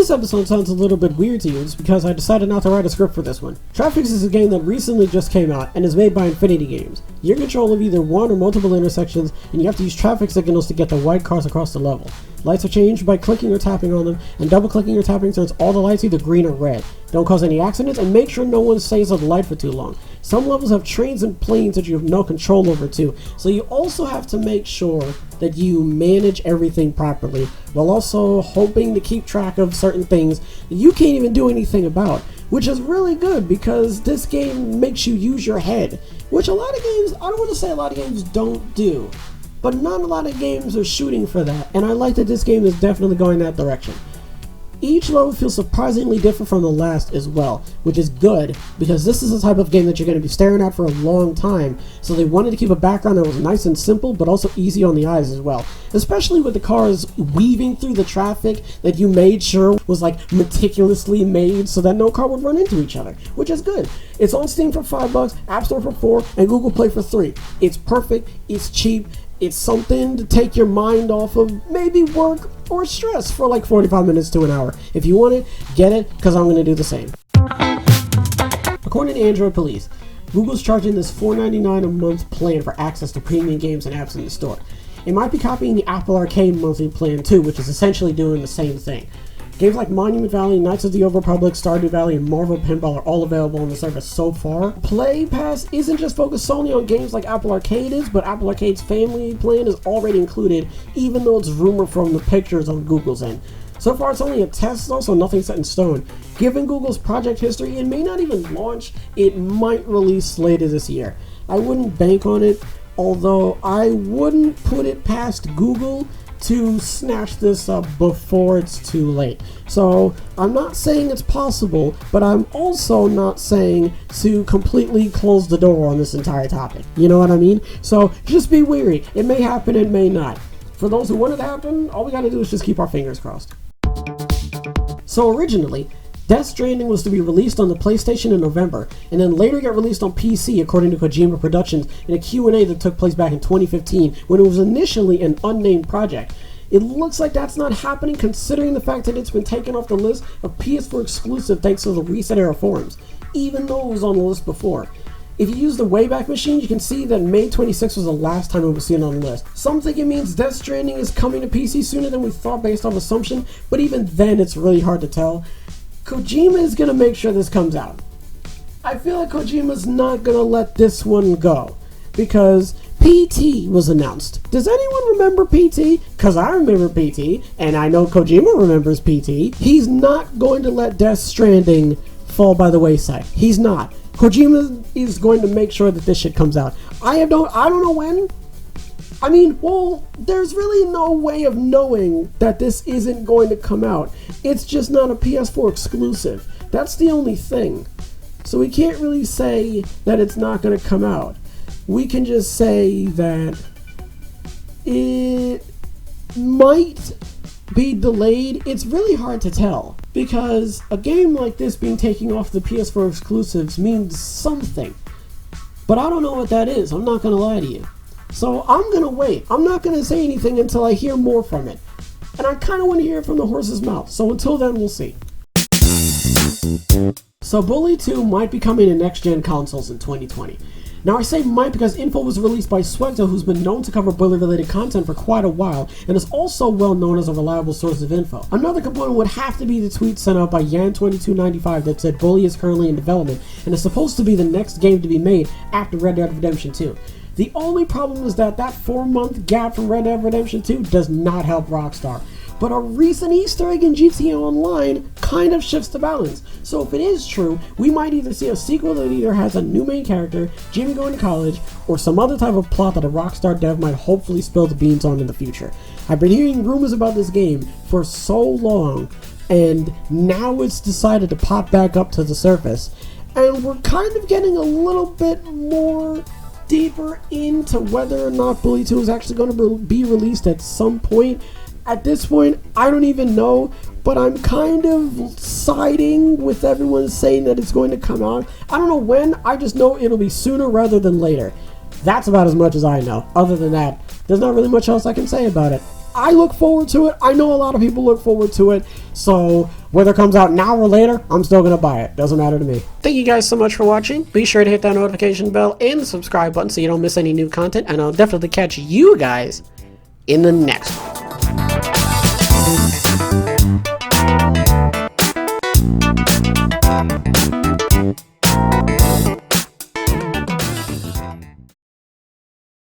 this episode sounds a little bit weird to you, it's because I decided not to write a script for this one. Traffix is a game that recently just came out and is made by Infinity Games. You're in control of either one or multiple intersections, and you have to use traffic signals to get the white cars across the level. Lights are changed by clicking or tapping on them, and double clicking or tapping turns all the lights either green or red. Don't cause any accidents, and make sure no one stays on the light for too long. Some levels have trains and planes that you have no control over too, so you also have to make sure that you manage everything properly, while also hoping to keep track of certain things that you can't even do anything about, which is really good because this game makes you use your head, which a lot of games, I don't want to say a lot of games don't do, but not a lot of games are shooting for that, and I like that this game is definitely going that direction. Each level feels surprisingly different from the last as well, which is good, because this is the type of game that you're going to be staring at for a long time, so they wanted to keep a background that was nice and simple, but also easy on the eyes as well. Especially with the cars weaving through the traffic that you made sure was like meticulously made so that no car would run into each other, which is good. It's on Steam for $5, App Store for $4, and Google Play for $3. It's perfect, it's cheap, it's something to take your mind off of maybe work or stress for like 45 minutes to an hour. If you want it, get it, because I'm going to do the same. According to Android Police, Google's charging this $4.99 a month plan for access to premium games and apps in the store. It might be copying the Apple Arcade monthly plan too, which is essentially doing the same thing. Games like Monument Valley, Knights of the Old Republic, Stardew Valley, and Marvel Pinball are all available on the service so far. Play Pass isn't just focused solely on games like Apple Arcade is, but Apple Arcade's family plan is already included, even though it's rumored from the pictures on Google's end. So far it's only a test though, so nothing's set in stone. Given Google's project history, it may not even launch, it might release later this year. I wouldn't bank on it, although I wouldn't put it past Google to snatch this up before it's too late. So I'm not saying it's possible, but I'm also not saying to completely close the door on this entire topic. You know what I mean? So just be wary. It may happen, it may not. For those who want it to happen, all we gotta do is just keep our fingers crossed. So originally, Death Stranding was to be released on the PlayStation in November, and then later get released on PC according to Kojima Productions in a Q&A that took place back in 2015 when it was initially an unnamed project. It looks like that's not happening considering the fact that it's been taken off the list of PS4 exclusive thanks to the Reset Era forums, even though it was on the list before. If you use the Wayback Machine, you can see that May 26 was the last time it was seen on the list. Some think it means Death Stranding is coming to PC sooner than we thought based off assumption, but even then it's really hard to tell. Kojima is going to make sure this comes out. I feel like Kojima's not going to let this one go, because PT was announced. Does anyone remember PT? Because I remember PT, and I know Kojima remembers PT. He's not going to let Death Stranding fall by the wayside. He's not. Kojima is going to make sure that this shit comes out. I don't know when. I mean, well, there's really no way of knowing that this isn't going to come out. It's just not a PS4 exclusive. That's the only thing. So we can't really say that it's not going to come out. We can just say that it might be delayed. It's really hard to tell, because a game like this being taken off the PS4 exclusives means something. But I don't know what that is. I'm not going to lie to you. So I'm going to wait. I'm not going to say anything until I hear more from it. And I kind of want to hear it from the horse's mouth. So until then, we'll see. So Bully 2 might be coming to next-gen consoles in 2020. Now I say might because info was released by SWEGTA, who's been known to cover Bully-related content for quite a while, and is also well known as a reliable source of info. Another component would have to be the tweet sent out by Yan2295 that said Bully is currently in development, and is supposed to be the next game to be made after Red Dead Redemption 2. The only problem is that 4-month gap from Red Dead Redemption 2 does not help Rockstar. But a recent Easter egg in GTA Online kind of shifts the balance. So if it is true, we might either see a sequel that either has a new main character, Jimmy going to college, or some other type of plot that a Rockstar dev might hopefully spill the beans on in the future. I've been hearing rumors about this game for so long, and now it's decided to pop back up to the surface. And we're kind of getting a little bit more deeper into whether or not Bully 2 is actually going to be released at some point. At this point, I don't even know, but I'm kind of siding with everyone saying that it's going to come out. I don't know when, I just know it'll be sooner rather than later. That's about as much as I know. Other than that, there's not really much else I can say about it. I look forward to it. I know a lot of people look forward to it. So whether it comes out now or later, I'm still going to buy it. Doesn't matter to me. Thank you guys so much for watching. Be sure to hit that notification bell and the subscribe button so you don't miss any new content. And I'll definitely catch you guys in the next one.